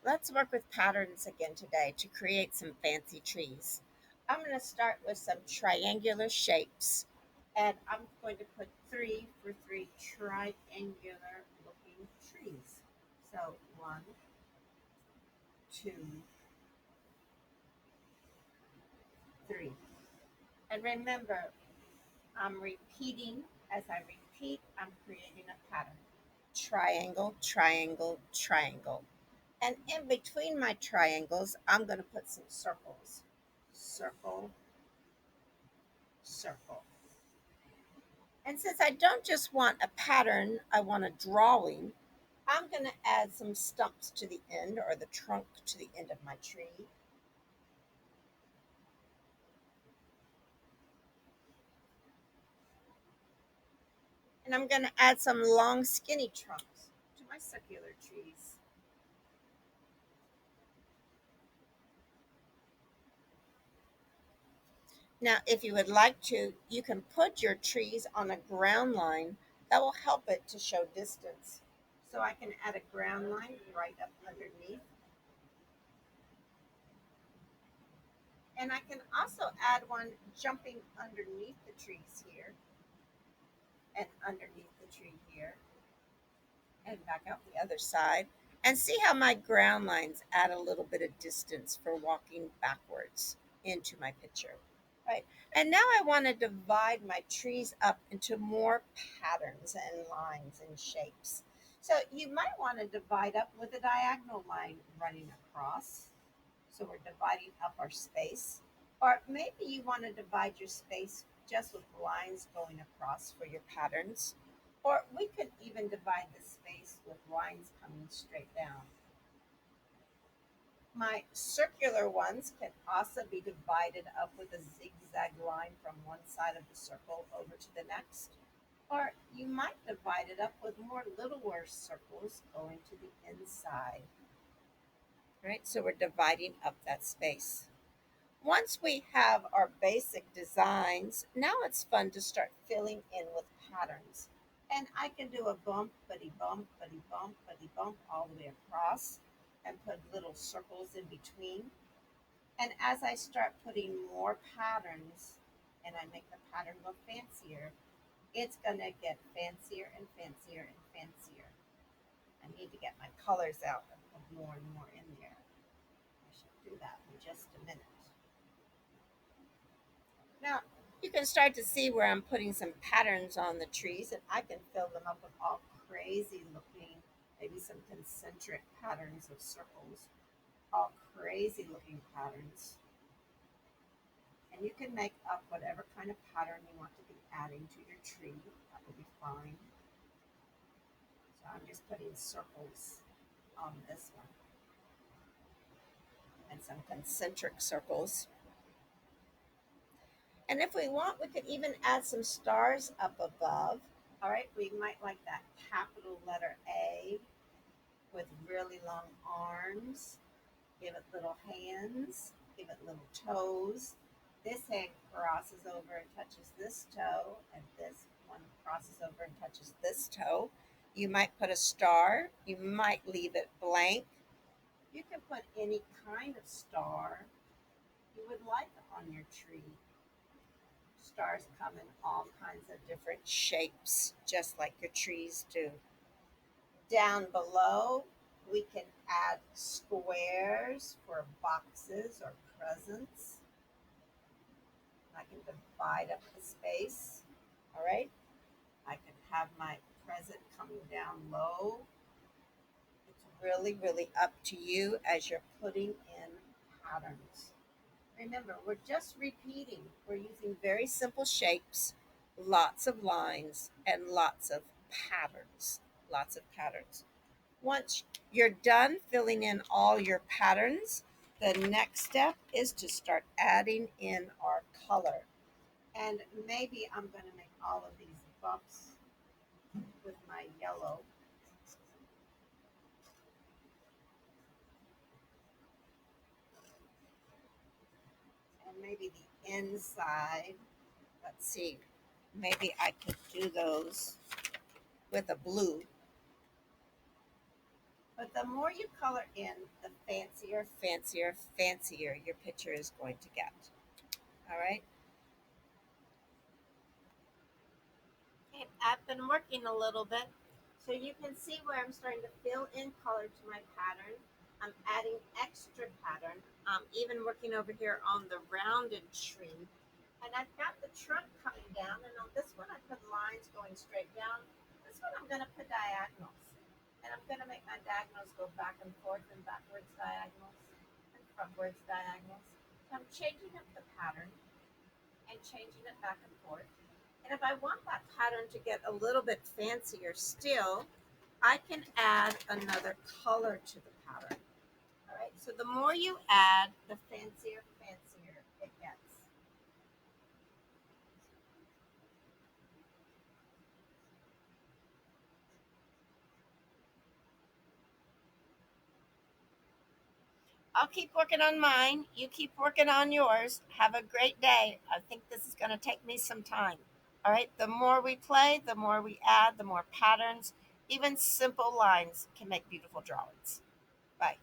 Let's work with patterns again today to create some fancy trees. I'm going to start with some triangular shapes, and I'm going to put three for three triangular looking trees. So one, two, three. And remember, I'm repeating. As I repeat, I'm creating a pattern. Triangle, triangle, triangle. And in between my triangles, I'm going to put some circles. Circle, circle. And since I don't just want a pattern, I want a drawing, I'm going to add some stumps to the end or the trunk to the end of my tree. And I'm going to add some long, skinny trunks to my circular trees. Now, if you would like to, you can put your trees on a ground line that will help it to show distance. So I can add a ground line right up underneath. And I can also add one jumping underneath the trees here and underneath the tree here and back out the other side. And see how my ground lines add a little bit of distance for walking backwards into my picture. Right. And now I want to divide my trees up into more patterns and lines and shapes. So you might want to divide up with a diagonal line running across. So we're dividing up our space. Or maybe you want to divide your space just with lines going across for your patterns. Or we could even divide the space with lines coming straight down. My circular ones can also be divided up with a zigzag line from one side of the circle over to the next. Or you might divide it up with more littler circles going to the inside. Right, so we're dividing up that space. Once we have our basic designs, now it's fun to start filling in with patterns. And I can do a bump, buddy bump, buddy bump, buddy bump all the way across and put little circles in between. And as I start putting more patterns and I make the pattern look fancier, it's going to get fancier and fancier and fancier. I need to get my colors out and put more and more in there. I should do that in just a minute. Now, you can start to see where I'm putting some patterns on the trees, and I can fill them up with all crazy looking, maybe some concentric patterns of circles, all crazy looking patterns. And you can make up whatever kind of pattern you want to be adding to your tree. That will be fine. So I'm just putting circles on this one and some concentric circles. And if we want, we could even add some stars up above. All right, we might like that capital letter A with really long arms. Give it little hands, give it little toes. This hand crosses over and touches this toe, and this one crosses over and touches this toe. You might put a star, you might leave it blank. You can put any kind of star you would like on your tree. Stars come in all kinds of different shapes, just like your trees do. Down below, we can add squares for boxes or presents. I can divide up the space. All right. I can have my present coming down low. It's really, really up to you as you're putting in patterns. Remember, we're just repeating. We're using very simple shapes, lots of lines, and lots of patterns. Lots of patterns. Once you're done filling in all your patterns, the next step is to start adding in our color. And maybe I'm going to make all of these bumps with my yellow. And maybe the inside, let's see, maybe I could do those with a blue. Put the more you color in, the fancier your picture is going to get. All right. Okay, I've been working a little bit, so you can see where I'm starting to fill in color to my pattern. I'm adding extra pattern. I'm even working over here on the rounded tree. And I've got the trunk coming down, and on this one I put lines going straight down. This one I'm going to put diagonals. And I'm going to make my diagonals go back and forth and backwards diagonals and frontwards diagonals. So I'm changing up the pattern and changing it back and forth. And if I want that pattern to get a little bit fancier still, I can add another color to the pattern. All right, so the more you add, the fancier it gets. I'll keep working on mine. You keep working on yours. Have a great day. I think this is going to take me some time. All right, the more we play, the more we add, the more patterns, even simple lines can make beautiful drawings. Bye.